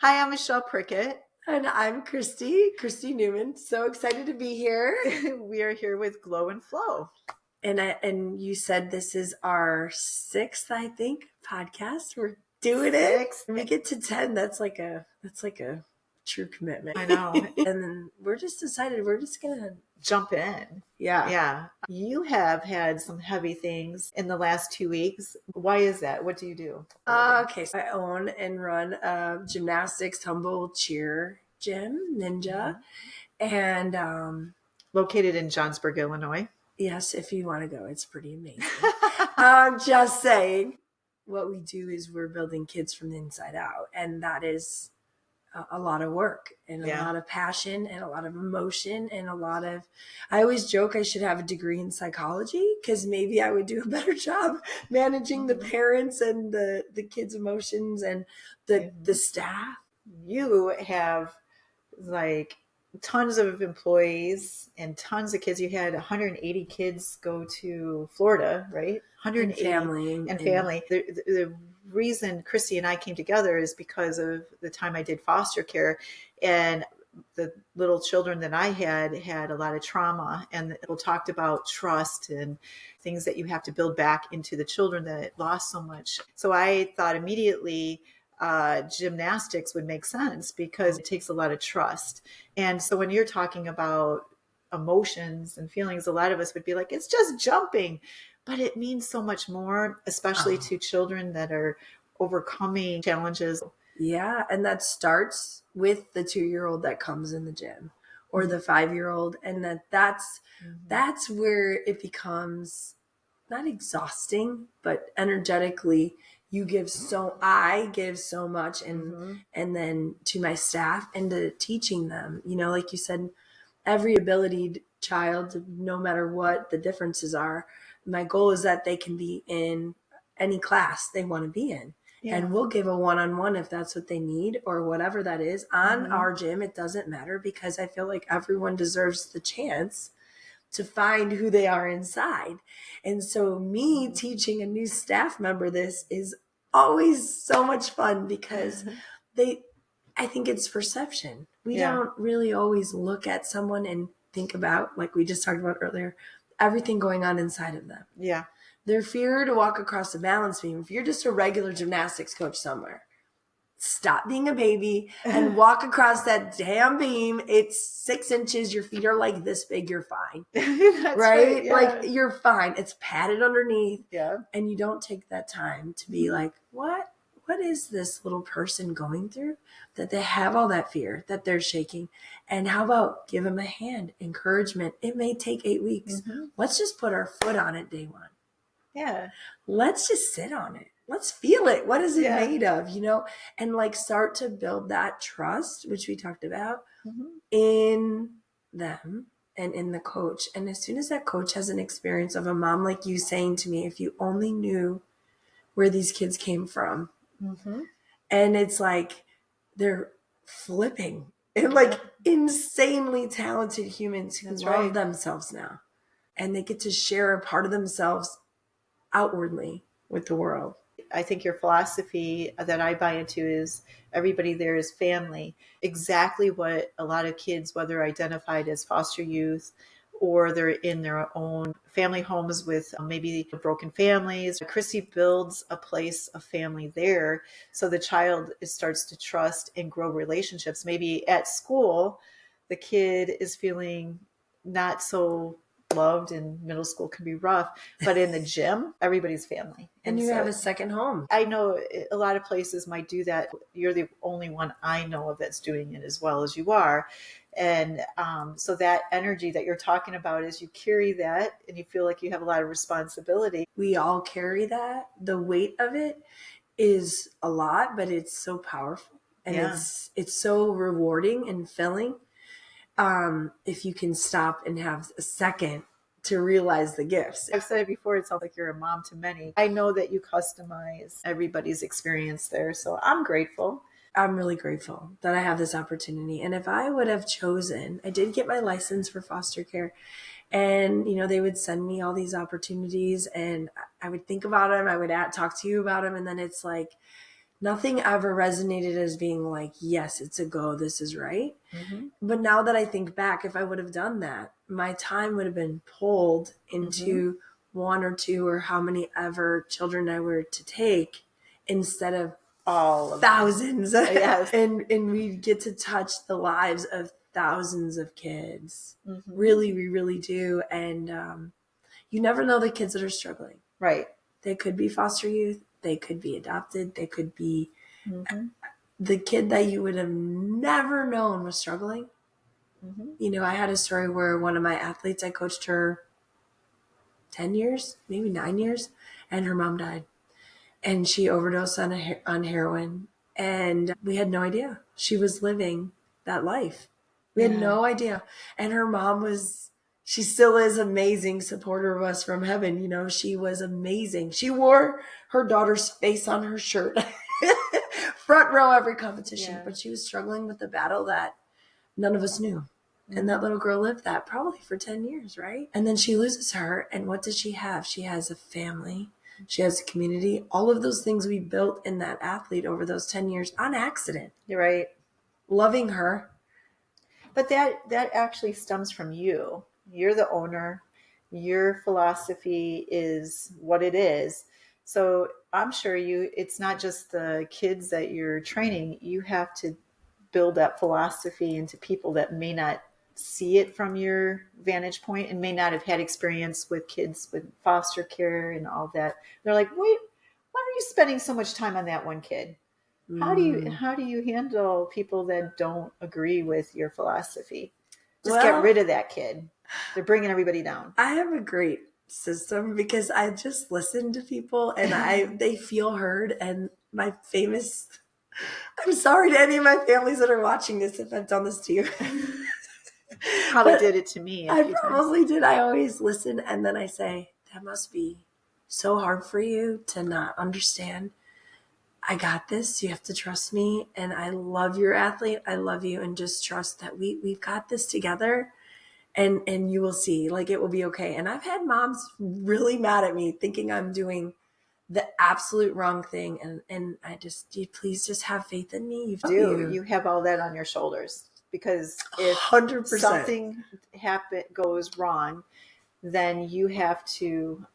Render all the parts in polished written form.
Hi, I'm Michelle Prickett. And I'm Kristy Newman. So excited to be here. We are here with Glow&Flow. And you said this is our sixth, I think, podcast. We're doing Sixth. it. When we get to 10, that's like a true commitment. I know. And then we're just decided we're just gonna jump in. Yeah. You have had some heavy things in the last 2 weeks. Why is that? What do you do? Okay, so I own and run a gymnastics tumble cheer gym, Ninja. And located in Johnsburg, Illinois. Yes, if you want to go, it's pretty amazing. I'm just saying, what we do is we're building kids from the inside out. And that is a lot of work and a lot of passion and a lot of emotion and I always joke I should have a degree in psychology because maybe I would do a better job managing the parents and the kids' emotions and the staff. You have like tons of employees and tons of kids. You had 180 kids go to Florida, right? 180 and family. The reason Kristy and I came together is because of the time I did foster care, and the little children that I had a lot of trauma, and people talked about trust and things that you have to build back into the children that lost so much. So I thought immediately gymnastics would make sense because it takes a lot of trust. And so when you're talking about emotions and feelings, a lot of us would be like, it's just jumping, but it means so much more, especially to children that are overcoming challenges. Yeah. And that starts with the 2-year-old that comes in the gym or the 5-year-old. And that's where it becomes not exhausting, but energetically I give so much and then to my staff and to teaching them, like you said, every ability child, no matter what the differences are, my goal is that they can be in any class they want to be in. Yeah. And we'll give a one-on-one if that's what they need or whatever that is on our gym. It doesn't matter because I feel like everyone deserves the chance to find who they are inside. And so me teaching a new staff member this is always so much fun because I think it's perception. We don't really always look at someone and think about, like we just talked about earlier, everything going on inside of them. Yeah. Their fear to walk across the balance beam. If you're just a regular gymnastics coach somewhere, stop being a baby and walk across that damn beam. It's 6 inches. Your feet are like this big. You're fine. right? Yeah. Like you're fine. It's padded underneath. Yeah. And you don't take that time to be like, what is this little person going through that they have all that fear that they're shaking? And how about give them a hand, encouragement. It may take 8 weeks. Let's just put our foot on it day 1. Yeah. Let's just sit on it. Let's feel it. What is it made of, and like start to build that trust, which we talked about in them and in the coach. And as soon as that coach has an experience of a mom like you saying to me, if you only knew where these kids came from, and it's like they're flipping and like insanely talented humans who love themselves now, and they get to share a part of themselves outwardly with the world. I think your philosophy that I buy into is everybody there is family. Exactly what a lot of kids, whether identified as foster youth or they're in their own family homes with maybe broken families, Kristy builds a place of family there. So the child starts to trust and grow relationships. Maybe at school, the kid is feeling not so loved, and middle school can be rough, but in the gym, everybody's family. And you have a second home. I know a lot of places might do that. You're the only one I know of that's doing it as well as you are. And so that energy that you're talking about is you carry that and you feel like you have a lot of responsibility. We all carry that. The weight of it is a lot, but it's so powerful. And it's so rewarding and filling. If you can stop and have a second to realize the gifts. I've said it before, it sounds like you're a mom to many. I know that you customize everybody's experience there, so I'm grateful. I'm really grateful that I have this opportunity. And if I would have chosen, I did get my license for foster care, and, they would send me all these opportunities and I would think about them. I would talk to you about them. And then it's like, Nothing ever resonated as being like, yes, it's a go. This is right. Mm-hmm. But now that I think back, if I would have done that, my time would have been pulled into one or two or how many ever children I were to take instead of all of thousands. Yes. and we get to touch the lives of thousands of kids. Mm-hmm. Really, we really do. And you never know the kids that are struggling. Right. They could be foster youth. They could be adopted. They could be the kid that you would have never known was struggling. Mm-hmm. You know, I had a story where one of my athletes, I coached her 10 years, maybe 9 years, and her mom died. And she overdosed on heroin. And we had no idea she was living that life. We had no idea. And her mom she still is amazing supporter of us from heaven. You know, she was amazing. She wore her daughter's face on her shirt, front row every competition, but she was struggling with the battle that none of us knew. And that little girl lived that probably for 10 years, right? And then she loses her. And what does she have? She has a family. She has a community. All of those things we built in that athlete over those 10 years on accident. You're right. Loving her. But that actually stems from you. You're the owner. Your philosophy is what it is. So I'm sure it's not just the kids that you're training. You have to build that philosophy into people that may not see it from your vantage point and may not have had experience with kids with foster care and all that. They're like, wait, why are you spending so much time on that one kid? How do you handle people that don't agree with your philosophy? Just get rid of that kid. They're bringing everybody down. I have a great system because I just listen to people and they feel heard. And I'm sorry to any of my families that are watching this if I've done this to you. Probably did it to me. I probably did. I always listen and then I say, that must be so hard for you to not understand. I got this. You have to trust me. And I love your athlete. I love you. And just trust that we've got this together. And you will see, like, it will be okay. And I've had moms really mad at me thinking I'm doing the absolute wrong thing. And please just have faith in me. You have all that on your shoulders, because if 100%. something goes wrong, then you have to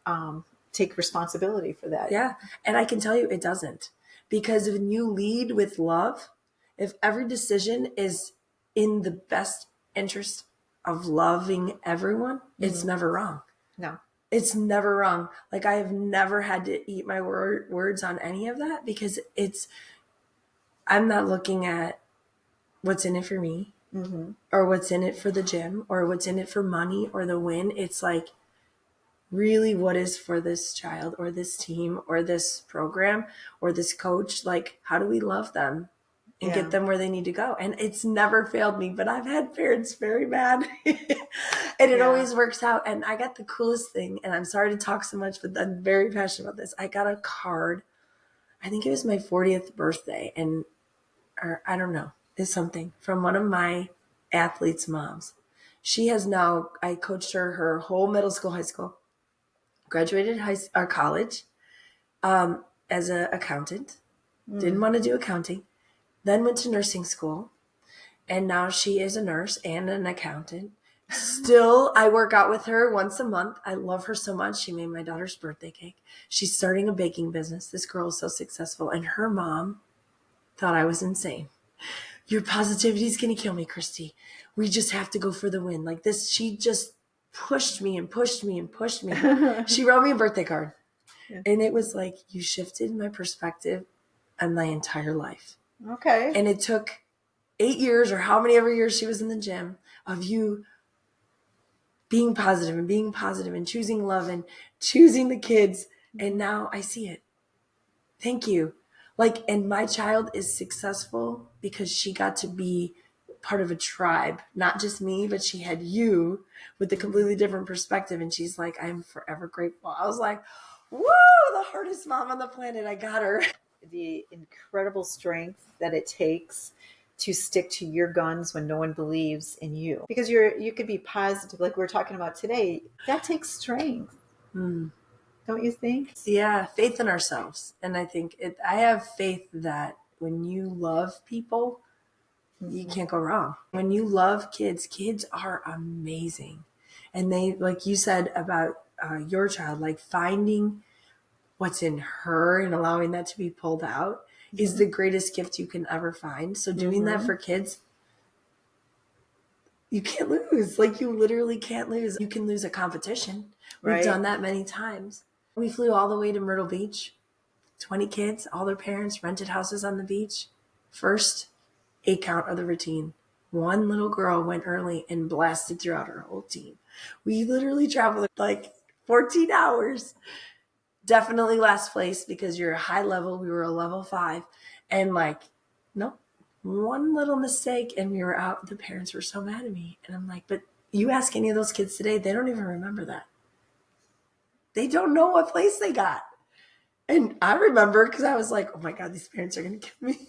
take responsibility for that. Yeah. And I can tell you it doesn't, because when you lead with love, if every decision is in the best interest of loving everyone, it's never wrong. No. It's never wrong. Like, I have never had to eat my words on any of that, because I'm not looking at what's in it for me or what's in it for the gym or what's in it for money or the win. It's like, really, what is for this child or this team or this program or this coach? Like, how do we love them and get them where they need to go? And it's never failed me, but I've had parents very mad and it always works out. And I got the coolest thing, and I'm sorry to talk so much, but I'm very passionate about this. I got a card. I think it was my 40th birthday, or I don't know, it's something from one of my athletes' moms. She has now, I coached her whole middle school, high school, graduated college as an accountant, didn't want to do accounting, then went to nursing school, and now she is a nurse and an accountant. Still, I work out with her once a month. I love her so much. She made my daughter's birthday cake. She's starting a baking business. This girl is so successful, and her mom thought I was insane. Your positivity is going to kill me, Kristy. We just have to go for the win. Like this, she just pushed me and pushed me and pushed me. She wrote me a birthday card. Yeah. And it was like, you shifted my perspective on my entire life. Okay. And it took 8 years or how many ever years she was in the gym of you being positive and choosing love and choosing the kids. And now I see it. Thank you. Like, and my child is successful because she got to be part of a tribe, not just me, but she had you with a completely different perspective. And she's like, I'm forever grateful. I was like, woo, the hardest mom on the planet. I got her. The incredible strength that it takes to stick to your guns when no one believes in you, because you could be positive, like we're talking about today. That takes strength. don't you think? Yeah, faith in ourselves. And I think I have faith that when you love people, you can't go wrong. When you love kids, kids are amazing. And they, like you said about your child, like finding what's in her and allowing that to be pulled out is the greatest gift you can ever find. So doing that for kids, you can't lose. Like, you literally can't lose. You can lose a competition. We've done that many times. We flew all the way to Myrtle Beach, 20 kids, all their parents, rented houses on the beach. First 8 count of the routine. One little girl went early and blasted throughout her whole team. We literally traveled like 14 hours. Definitely last place because you're a high level. We were a level 5. And like, nope. One little mistake and we were out. The parents were so mad at me. And I'm like, but you ask any of those kids today, they don't even remember that. They don't know what place they got. And I remember because I was like, oh my God, these parents are going to kill me.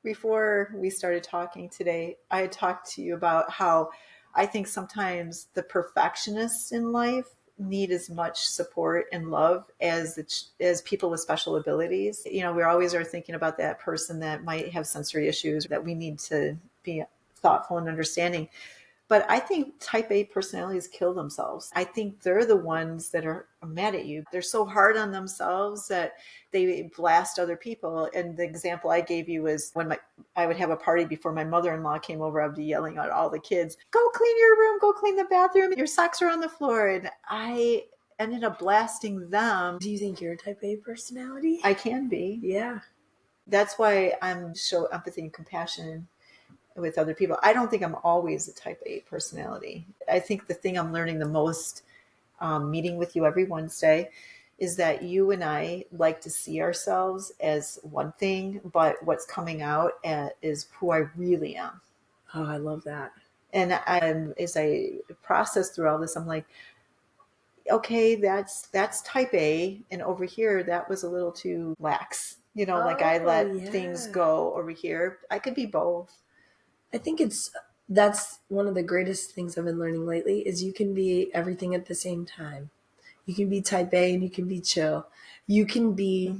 Before we started talking today, I had talked to you about how I think sometimes the perfectionists in life need as much support and love as people with special abilities. You know, we always are thinking about that person that might have sensory issues that we need to be thoughtful and understanding. But I think type A personalities kill themselves. I think they're the ones that are mad at you. They're so hard on themselves that they blast other people. And the example I gave you was when I would have a party before my mother-in-law came over, I'd be yelling at all the kids, go clean your room, go clean the bathroom. Your socks are on the floor. And I ended up blasting them. Do you think you're a type A personality? I can be. Yeah. That's why I'm show empathy and compassion with other people. I don't think I'm always a type A personality. I think the thing I'm learning the most meeting with you every Wednesday is that you and I like to see ourselves as one thing, but what's coming out is who I really am. Oh, I love that. And as I process through all this, I'm like, okay, that's type A. And over here, that was a little too lax. You know, like I let things go over here. I could be both. I think that's one of the greatest things I've been learning lately is you can be everything at the same time. You can be type A and you can be chill. You can be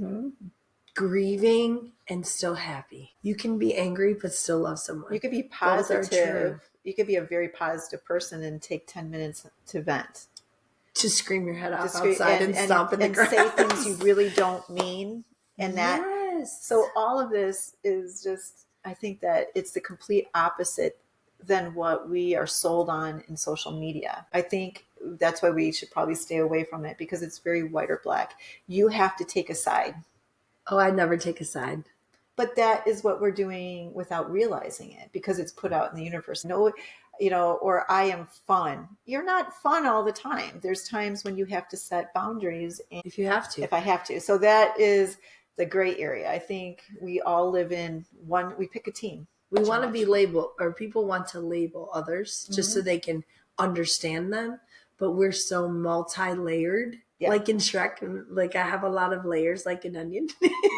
grieving and still happy. You can be angry but still love someone. You could be positive. You could be a very positive person and take 10 minutes to vent. To scream your head off outside and stomp in the grass. And say things you really don't mean. And so all of this is just, I think that it's the complete opposite than what we are sold on in social media. I think that's why we should probably stay away from it because it's very white or black. You have to take a side. Oh, I'd never take a side. But that is what we're doing without realizing it because it's put out in the universe. No, you know, or I am fun. You're not fun all the time. There's times when you have to set boundaries. If you have to. If I have to. So that is the gray area. I think we all live in one, we pick a team. We want to be labeled, or people want to label others just so they can understand them. But we're so multi-layered. Yeah. Like in Shrek, like I have a lot of layers like an onion.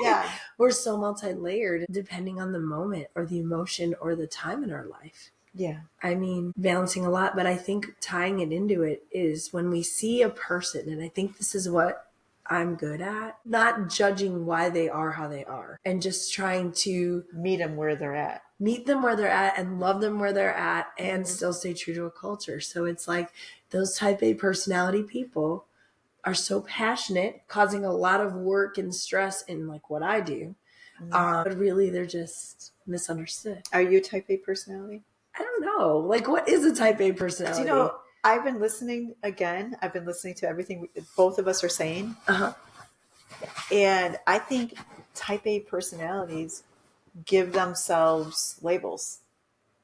Yeah. We're so multi-layered depending on the moment or the emotion or the time in our life. Yeah. I mean, balancing a lot, but I think tying it into it is when we see a person, and I think this is what I'm good at, not judging why they are how they are and just trying to meet them where they're at. Meet them where they're at and love them where they're at and still stay true to a culture. So it's like those type A personality people are so passionate, causing a lot of work and stress in like what I do. But really they're just misunderstood. Are you a type A personality? I don't know. Like, what is a type A personality? Do you know, I've been listening to everything both of us are saying. And I think type A personalities give themselves labels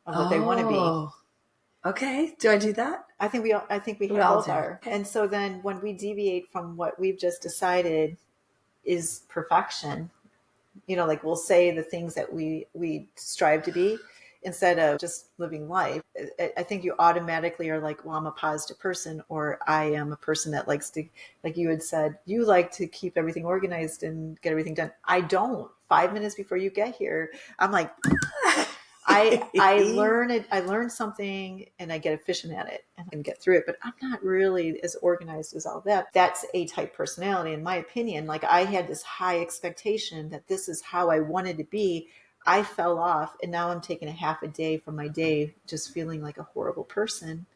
of what they want to be. Okay. Do I do that? I think we both are. Okay. And so then when we deviate from what we've just decided is perfection, you know, like we'll say the things that we strive to be instead of just living life. I think you automatically are like, well, I'm a positive person, or I am a person that likes to, like you had said, you like to keep everything organized and get everything done. I don't. 5 minutes before you get here, I'm like, I learned something and I get efficient at it and I can get through it, but I'm not really as organized as all that. That's A-type personality, in my opinion. Like, I had this high expectation that this is how I wanted to be. I fell off, and now I'm taking a half a day from my day just feeling like a horrible person.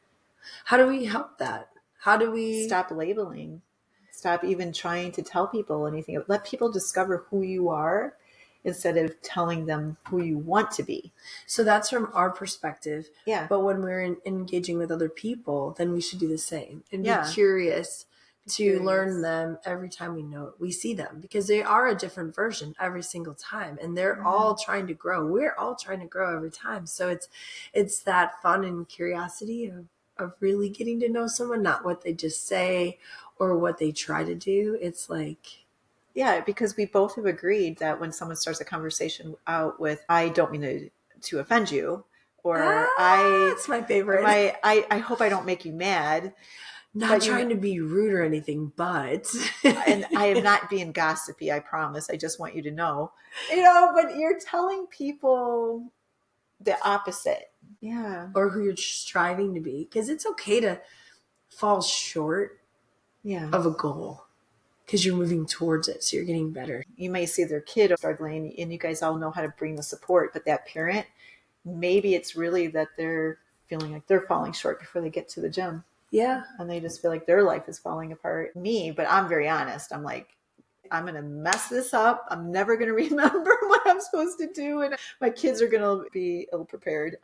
How do we help that? How do we stop labeling? Stop even trying to tell people anything. Let people discover who you are instead of telling them who you want to be. So that's from our perspective. Yeah. But when we're engaging with other people, then we should do the same and be curious to learn them every time we see them, because they are a different version every single time, and they're all trying to grow. We're all trying to grow every time. So it's that fun and curiosity of really getting to know someone, not what they just say or what they try to do. It's like, yeah, because we both have agreed that when someone starts a conversation out with, I don't mean to offend you, or that's my favorite. I hope I don't make you mad. Not trying to be rude or anything, but and I am not being gossipy, I promise. I just want you to know. But you're telling people the opposite. Yeah. Or who you're striving to be. Because it's okay to fall short of a goal, because you're moving towards it. So you're getting better. You may see their kid struggling and you guys all know how to bring the support, but that parent, maybe it's really that they're feeling like they're falling short before they get to the gym. Yeah. And they just feel like their life is falling apart. But I'm very honest. I'm like, I'm going to mess this up. I'm never going to remember what I'm supposed to do. And my kids are going to be ill prepared.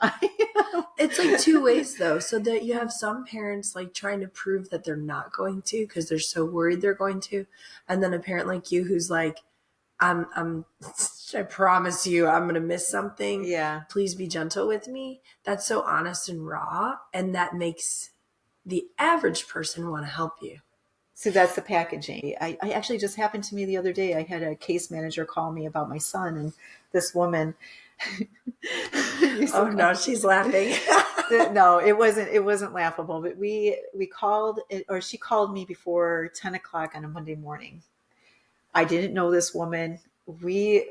It's like two ways though. So that you have some parents like trying to prove that they're not going to, because they're so worried they're going to. And then a parent like you who's like, I promise you, I'm going to miss something. Yeah. Please be gentle with me. That's so honest and raw. And that makes the average person want to help you. So that's the packaging. I actually just happened to me the other day. I had a case manager call me about my son, and this woman. Oh no, she's laughing. No, it wasn't laughable. But we called, or she called me before 10 o'clock on a Monday morning. I didn't know this woman. We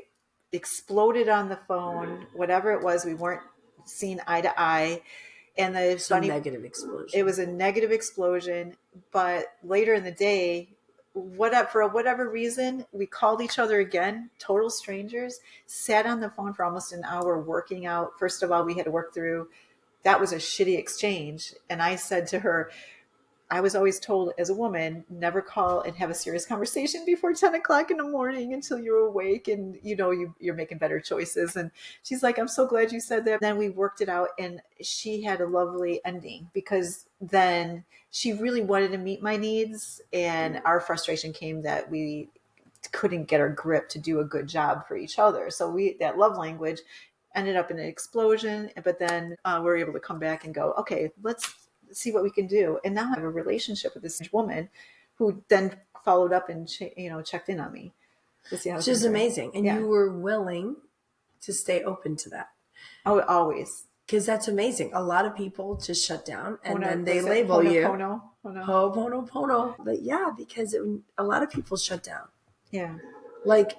exploded on the phone. Whatever it was, we weren't seeing eye to eye. And negative explosion. It was a negative explosion. But later in the day, for whatever reason, we called each other again, total strangers, sat on the phone for almost an hour working out. First of all, we had to work through. That was a shitty exchange. And I said to her, I was always told as a woman, never call and have a serious conversation before 10 o'clock in the morning until you're awake and you're making better choices. And she's like, I'm so glad you said that. Then we worked it out, and she had a lovely ending, because then she really wanted to meet my needs, and our frustration came that we couldn't get our grip to do a good job for each other. So that love language ended up in an explosion, but then we're able to come back and go, okay, let's see what we can do. And now I have a relationship with this woman who then followed up and checked in on me to see how. Which is amazing. And you were willing to stay open to that. Oh, always. Because that's amazing. A lot of people just shut down and then they label you. Ho'oponopono. But yeah, because a lot of people shut down. Yeah. Like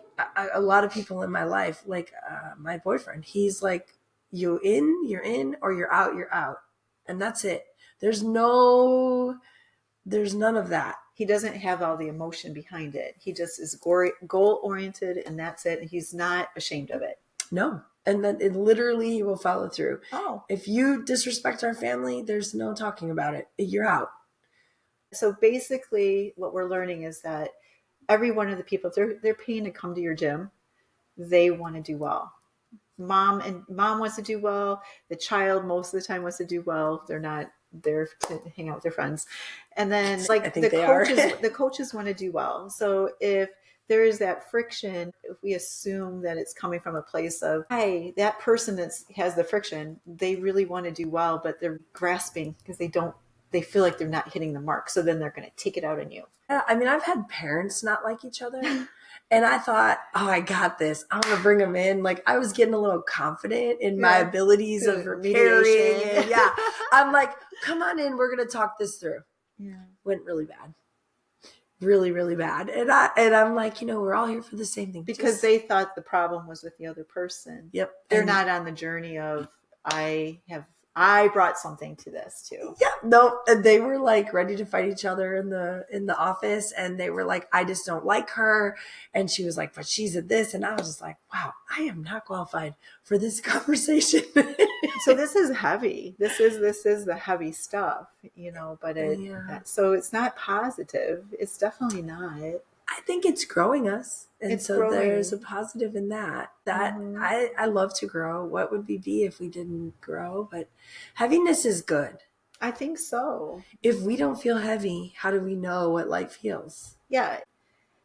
a lot of people in my life, like my boyfriend, he's like, you're in, or you're out. And that's it. There's none of that. He doesn't have all the emotion behind it. He just is goal oriented, and that's it. And he's not ashamed of it. No. And then he will follow through. Oh. If you disrespect our family, there's no talking about it. You're out. So basically what we're learning is that every one of the people, they're paying to come to your gym, they want to do well. Mom wants to do well. The child most of the time wants to do well. They're not there to hang out with their friends. And then the coaches want to do well. So if there is that friction, if we assume that it's coming from a place of, hey, that person that has the friction, they really want to do well, but they're grasping because they feel like they're not hitting the mark. So then they're going to take it out on you. Yeah, I mean, I've had parents not like each other. And I thought, oh, I got this. I'm going to bring them in. Like, I was getting a little confident in my abilities of repairing. And I'm like, come on in. We're going to talk this through. Yeah. Went really bad. really, really bad. And I'm like, we're all here for the same thing. Because they thought the problem was with the other person. Yep. They're not on the journey of, I brought something to this too. Yeah, no, and they were like ready to fight each other in the office, and they were like, I just don't like her, and she was like, but she's at this, and I was just like, wow, I am not qualified for this conversation. So this is heavy. This is the heavy stuff, but so it's not positive. It's definitely not. I think it's growing us. And it's so growing. There's a positive in that. I love to grow. What would we be if we didn't grow? But heaviness is good. I think so. If we don't feel heavy, how do we know what life feels? Yeah.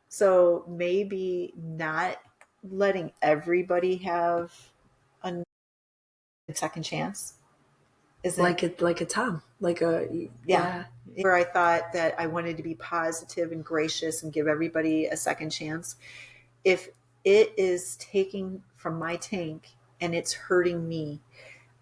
So maybe not letting everybody have a second chance. Is like a Tom, yeah. Where I thought that I wanted to be positive and gracious and give everybody a second chance. If it is taking from my tank and it's hurting me,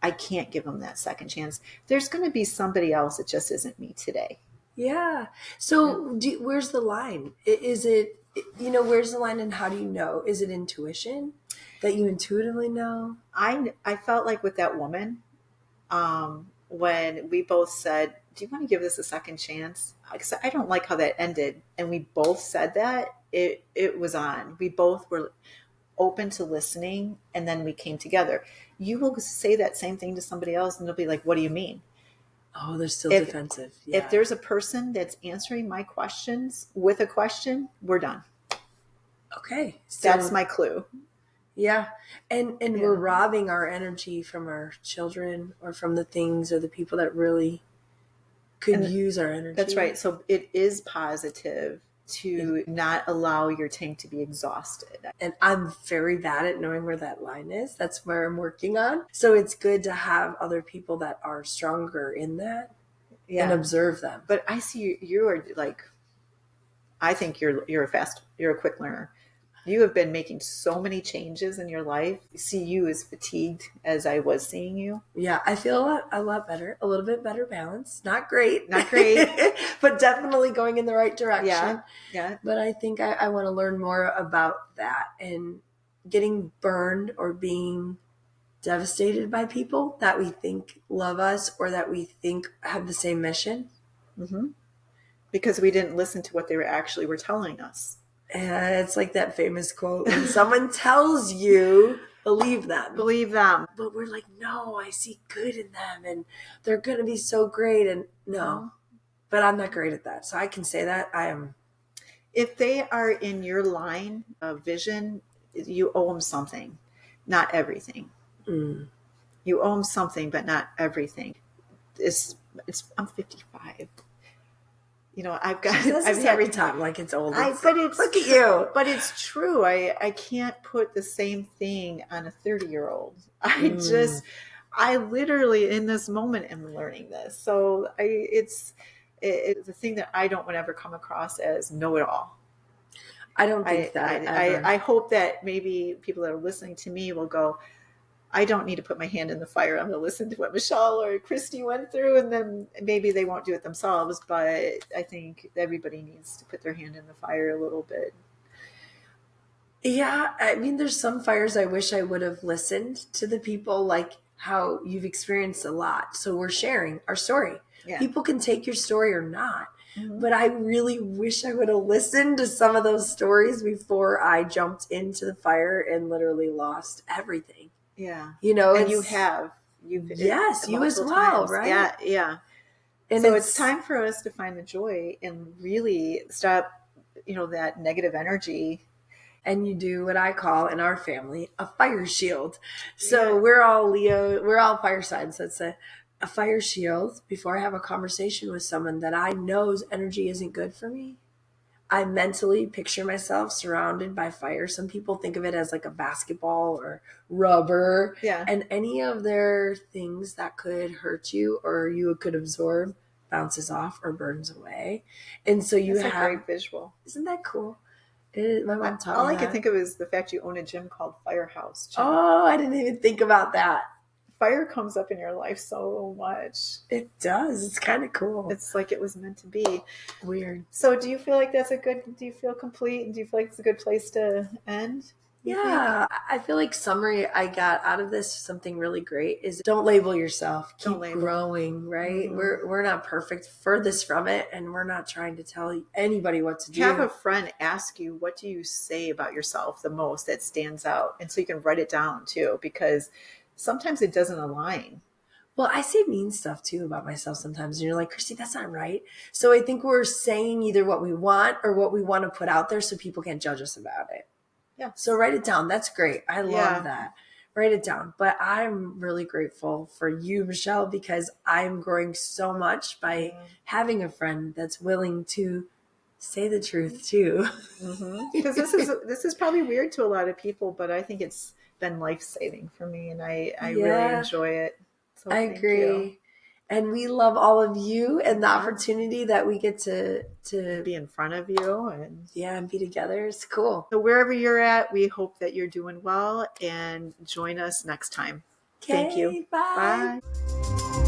I can't give them that second chance. There's going to be somebody else that just isn't me today. Yeah. So where's the line? Is it, where's the line and how do you know? Is it intuition that you intuitively know? I felt like with that woman, when we both said, do you want to give this a second chance? Because I don't like how that ended. And we both said that it was on. We both were open to listening. And then we came together. You will say that same thing to somebody else and they'll be like, what do you mean? Oh, they're still defensive. Yeah. If there's a person that's answering my questions with a question, we're done. Okay. So that's my clue. Yeah. And we're robbing our energy from our children or from the things or the people that really could use our energy. That's right. So it is positive to not allow your tank to be exhausted. And I'm very bad at knowing where that line is. That's where I'm working on. So it's good to have other people that are stronger in that and observe them. But I see you are like, I think you're a quick learner. You have been making so many changes in your life. See you as fatigued as I was seeing you. Yeah, I feel a lot better, a little bit better balance. Not great, but definitely going in the right direction. Yeah. But I think I want to learn more about that and getting burned or being devastated by people that we think love us or that we think have the same mission. Mm-hmm. Because we didn't listen to what they were telling us. And it's like that famous quote, when someone tells you, believe them. Believe them. But we're like, no, I see good in them and they're going to be so great. And no, but I'm not great at that. So I can say that I am. If they are in your line of vision, you owe them something, not everything. Mm. You owe them something, but not everything. I'm 55. I've got every time like it's old. But it's look at you. But it's true. I can't put the same thing on a 30-year-old. I literally in this moment am learning this. So it's a thing that I don't want to ever come across as know-it-all. I don't think that. I hope that maybe people that are listening to me will go, I don't need to put my hand in the fire. I'm going to listen to what Michelle or Kristy went through, and then maybe they won't do it themselves. But I think everybody needs to put their hand in the fire a little bit. Yeah. I mean, there's some fires I wish I would have listened to the people, like how you've experienced a lot. So we're sharing our story. Yeah. People can take your story or not. Mm-hmm. But I really wish I would have listened to some of those stories before I jumped into the fire and literally lost everything. Yeah. And you have. Yes, you as well, times. Right? Yeah. And so it's time for us to find the joy and really stop, that negative energy. And you do what I call in our family a fire shield. So we're all Leo, we're all fire signs. So it's a fire shield before I have a conversation with someone that I know's energy isn't good for me. I mentally picture myself surrounded by fire. Some people think of it as like a basketball or rubber. Yeah. And any of their things that could hurt you or you could absorb bounces off or burns away. And so you have a great visual. Isn't that cool? My mom taught me all I can think of is the fact you own a gym called Firehouse Gym. Oh, I didn't even think about that. fire comes up in your life so much. It does. It's kind of cool. It's like it was meant to be. Weird. So do you feel like do you feel complete? And do you feel like it's a good place to end? Yeah, I feel like summary I got out of this, something really great, is don't label yourself. Keep growing, right? Mm-hmm. We're not perfect, furthest from it, and we're not trying to tell anybody what to do. Have a friend ask you, what do you say about yourself the most that stands out? And so you can write it down too, because sometimes it doesn't align. Well, I say mean stuff too about myself sometimes. And you're like, Kristy, that's not right. So I think we're saying either what we want or what we want to put out there so people can't judge us about it. Yeah. So write it down. That's great. I love that. Write it down. But I'm really grateful for you, Michelle, because I'm growing so much by having a friend that's willing to say the truth too. Because this is probably weird to a lot of people, but I think it's been life-saving for me, and I really enjoy it. So I agree. And we love all of you and the opportunity that we get to be in front of you and be together. It's cool. So wherever you're at, we hope that you're doing well, and join us next time. Okay, thank you. Bye. Bye.